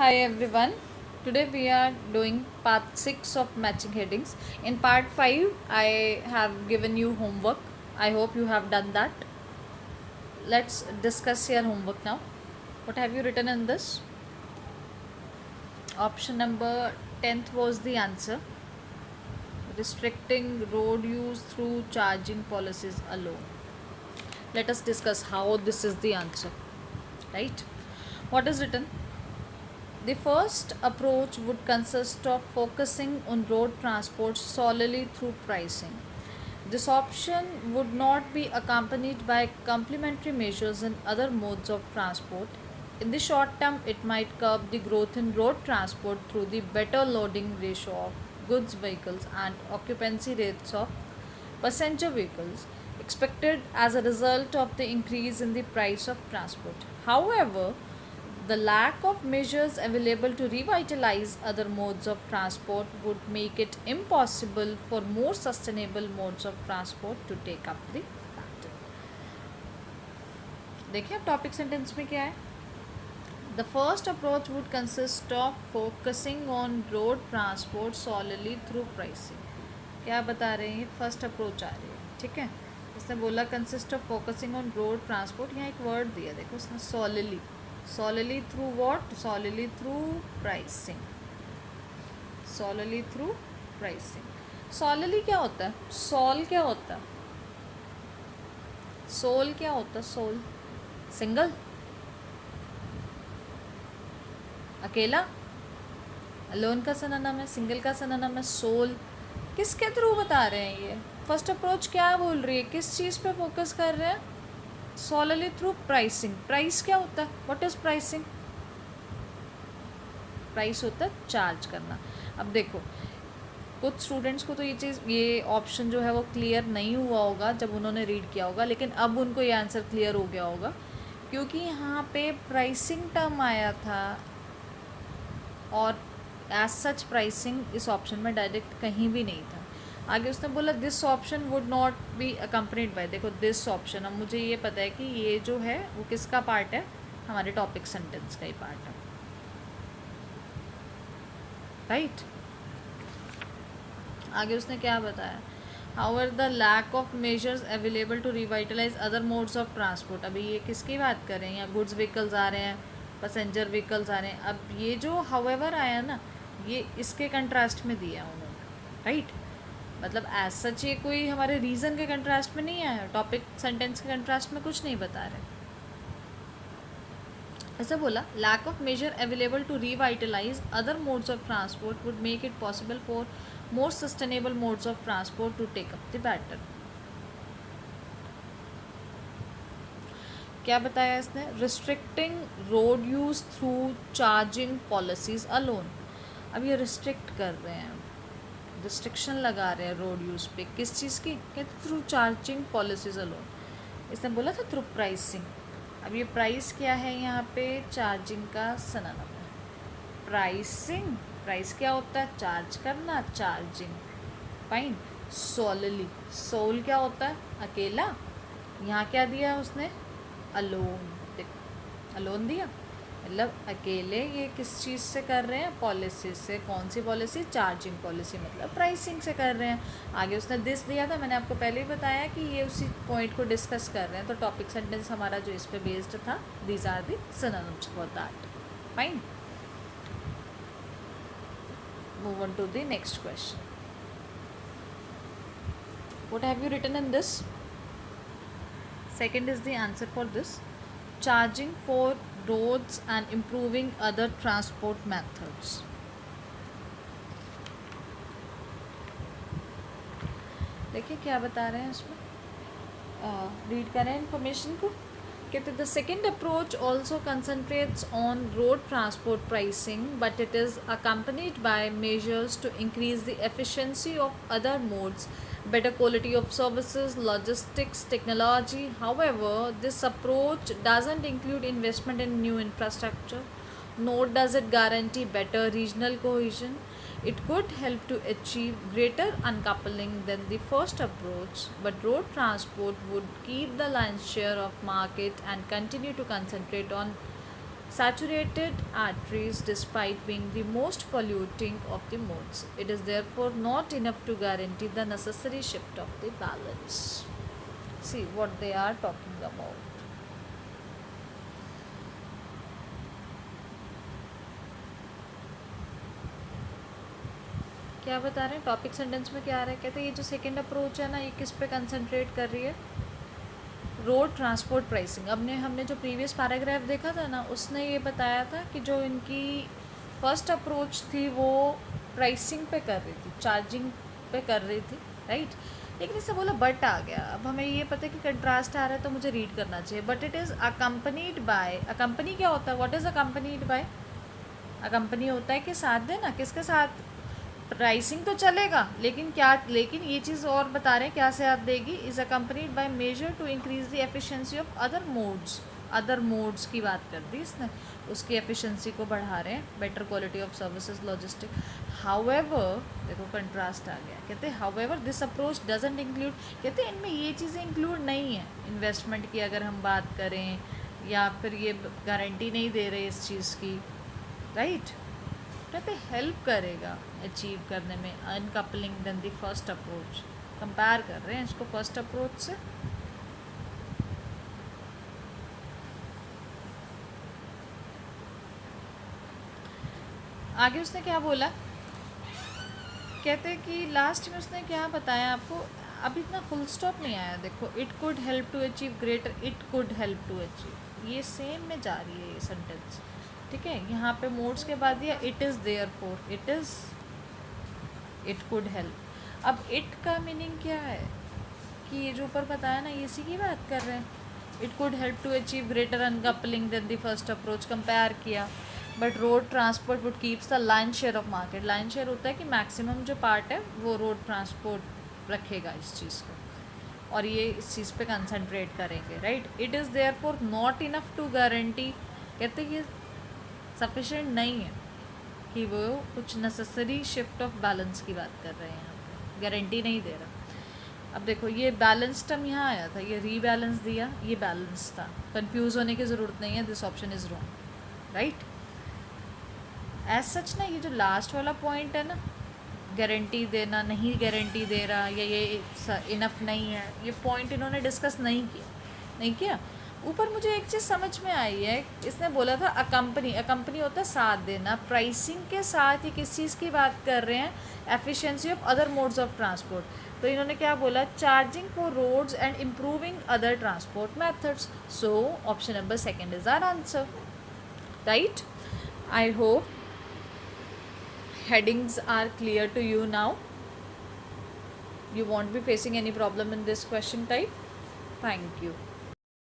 Hi everyone. Today we are doing part 6 of matching headings. In part 5, I have given you homework. I hope you have done that. Let's discuss your homework now. What have you written in this? Option number 10th was the answer. Restricting road use through charging policies alone. Let us discuss how this is the answer. Right? What is written? The first approach would consist of focusing on road transport solely through pricing. This option would not be accompanied by complementary measures in other modes of transport. In the short term, it might curb the growth in road transport through the better loading ratio of goods vehicles and occupancy rates of passenger vehicles expected as a result of the increase in the price of transport. However, the lack of measures available to revitalize other modes of transport would make it impossible for more sustainable modes of transport to take up the battle. देखिए अब topic sentence में क्या है. The first approach would consist of focusing on road transport solely through pricing. क्या बता रहे हैं, first approach आ रही है. ठीक है, इसने बोला consist of focusing on road transport. यहाँ एक वर्ड दिया, देखो उसने solely through what? Solely through pricing. solely क्या होता है? सोल क्या होता है? सोल क्या होता है? सोल सिंगल, अकेला. अलोन का सिनोनिम है, सिंगल का सिनोनिम है सोल. किसके थ्रू बता रहे हैं ये? फर्स्ट अप्रोच क्या बोल रही है, किस चीज़ पे फोकस कर रहे हैं? solely through pricing. प्राइस क्या होता है? What is pricing? प्राइस होता है चार्ज करना. अब देखो, कुछ स्टूडेंट्स को तो ये ऑप्शन जो है वो क्लियर नहीं हुआ होगा जब उन्होंने रीड किया होगा, लेकिन अब उनको ये आंसर क्लियर हो गया होगा, क्योंकि यहाँ पे प्राइसिंग टर्म आया था और एज सच प्राइसिंग इस ऑप्शन में डायरेक्ट कहीं भी नहीं था. आगे उसने बोला this option would not be accompanied by. देखो दिस ऑप्शन, अब मुझे ये पता है कि ये जो है वो किसका पार्ट है, हमारे टॉपिक सेंटेंस का ही पार्ट है. राइट. आगे उसने क्या बताया, however the lack of measures available to revitalise other modes of transport. अभी ये किसकी बात कर रहे हैं? यहाँ गुड्स व्हीकल्स आ रहे हैं, पैसेंजर व्हीकल्स आ रहे हैं. अब ये जो हाउएवर आया ना, ये इसके कंट्रास्ट में दिया उन्होंने. राइट, मतलब एज सच ये कोई हमारे रीज़न के कंट्रास्ट में नहीं आया, टॉपिक सेंटेंस के कंट्रास्ट में कुछ नहीं बता रहे. ऐसा बोला, lack of measure available to revitalise other modes of transport would make it possible for more sustainable modes of transport to take up the battle. क्या बताया इसने? Restricting road use through charging policies alone. अब ये restrict कर रहे हैं, restriction लगा रहे हैं रोड यूज़ पे. किस चीज़ की? कहते थ्रू चार्जिंग पॉलिसीज अलोन. इसने बोला था थ्रू प्राइसिंग. अब ये प्राइस क्या है? यहाँ पे चार्जिंग का सिनोनिम है. प्राइसिंग, प्राइस क्या होता है? चार्ज करना, चार्जिंग. फाइन. सोलली, सोल क्या होता है? अकेला. यहाँ क्या दिया उसने? अलोन. देखो अलोन दिया, मतलब अकेले. ये किस चीज़ से कर रहे हैं? पॉलिसी से. कौन सी पॉलिसी? चार्जिंग पॉलिसी, मतलब प्राइसिंग से कर रहे हैं. आगे उसने दिस दिया था, मैंने आपको पहले ही बताया कि ये उसी पॉइंट को डिस्कस कर रहे हैं. तो टॉपिक सेंटेंस हमारा जो इस पर बेस्ड था, these are the synonyms for that. Fine. Move on to the next question. What have you written in this? Second is the answer for this. Charging for roads and improving other transport methods. देखिए क्या बता रहे हैं इसमें, read करें information को. कहते the second approach also concentrates on road transport pricing, but it is accompanied by measures to increase the efficiency of other modes, better quality of services, logistics, technology. However, this approach doesn't include investment in new infrastructure, nor does it guarantee better regional cohesion. It could help to achieve greater uncoupling than the first approach, but road transport would keep the lion's share of market and continue to concentrate on saturated arteries despite being the most polluting of the modes. It is therefore not enough to guarantee the necessary shift of the balance. See what they are talking about. क्या बता रहे हैं topic sentence में क्या आ रहा है, कहते हैं ये जो सेकेंड अप्रोच है ना ये किस पे कंसंट्रेट कर रही है, रोड ट्रांसपोर्ट प्राइसिंग। हमने जो प्रीवियस पैराग्राफ देखा था ना उसने ये बताया था कि जो इनकी फर्स्ट अप्रोच थी वो प्राइसिंग पे कर रही थी, चार्जिंग पे कर रही थी, राइट। लेकिन इससे बोला बट आ गया। अब हमें ये पता है कि कंट्रास्ट आ रहा है तो मुझे रीड करना चाहिए। But it is accompanied bye, accompany क्या होता है, what is accompanied bye, accompany होता है कि साथ देना, किसके साथ, प्राइसिंग तो चलेगा लेकिन क्या, लेकिन ये चीज़ और बता रहे हैं क्या से आप देगी, is accompanied by measure to increase the efficiency of other modes. Other modes की बात कर दी इसने, उसकी एफिशिएंसी को बढ़ा रहे हैं, better quality of services logistic. However, देखो कंट्रास्ट आ गया, कहते हैं however this approach doesn't include, कहते हैं इनमें ये चीज़ें इंक्लूड नहीं है, इन्वेस्टमेंट की अगर हम बात करें या फिर ये गारंटी नहीं दे रहे इस चीज़ की, राइट। कहते हेल्प करेगा अचीव करने में uncoupling than the first approach. Compare कर रहे हैं इसको फर्स्ट अप्रोच से। आगे उसने क्या बोला, कहते कि लास्ट में उसने क्या बताया आपको, अभी इतना फुल स्टॉप नहीं आया, देखो it could help to achieve greater, it could help to achieve, ये सेम में जा रही है ये सेंटेंस, ठीक है। यहाँ पे मोड्स के बाद दिया it is therefore, it is, it could help. अब इट का मीनिंग क्या है कि ये जो ऊपर बताया ना ये इसी की बात कर रहे हैं, it could help to achieve greater uncoupling than the first approach, compare किया। But road transport would keeps the lion share of market, lion share होता है कि मैक्सिमम जो पार्ट है वो रोड ट्रांसपोर्ट रखेगा इस चीज़ को, और ये इस चीज़ पे कंसंट्रेट करेंगे, right. It is therefore not enough to guarantee, कहते ये सफिशेंट नहीं है कि वो कुछ नेसेसरी शिफ्ट ऑफ बैलेंस की बात कर रहे हैं, यहाँ पे गारंटी नहीं दे रहा। अब देखो ये बैलेंस टर्म यहाँ आया था, ये रीबैलेंस दिया, ये बैलेंस था, कंफ्यूज होने की ज़रूरत नहीं है, this option is wrong, right. As such ना ये जो लास्ट वाला पॉइंट है ना, गारंटी देना, नहीं गारंटी दे रहा या ये इनफ नहीं है, ये पॉइंट इन्होंने डिस्कस नहीं किया। ऊपर मुझे एक चीज़ समझ में आई है, इसने बोला था अकम्पनी, अकम्पनी होता है साथ देना, प्राइसिंग के साथ ही किस चीज़ की बात कर रहे हैं, efficiency of other modes of transport. तो इन्होंने क्या बोला, charging for roads and improving other transport methods. So option number second is our answer, right. I hope headings are clear to you now. You won't be facing any problem in this question type. Thank you.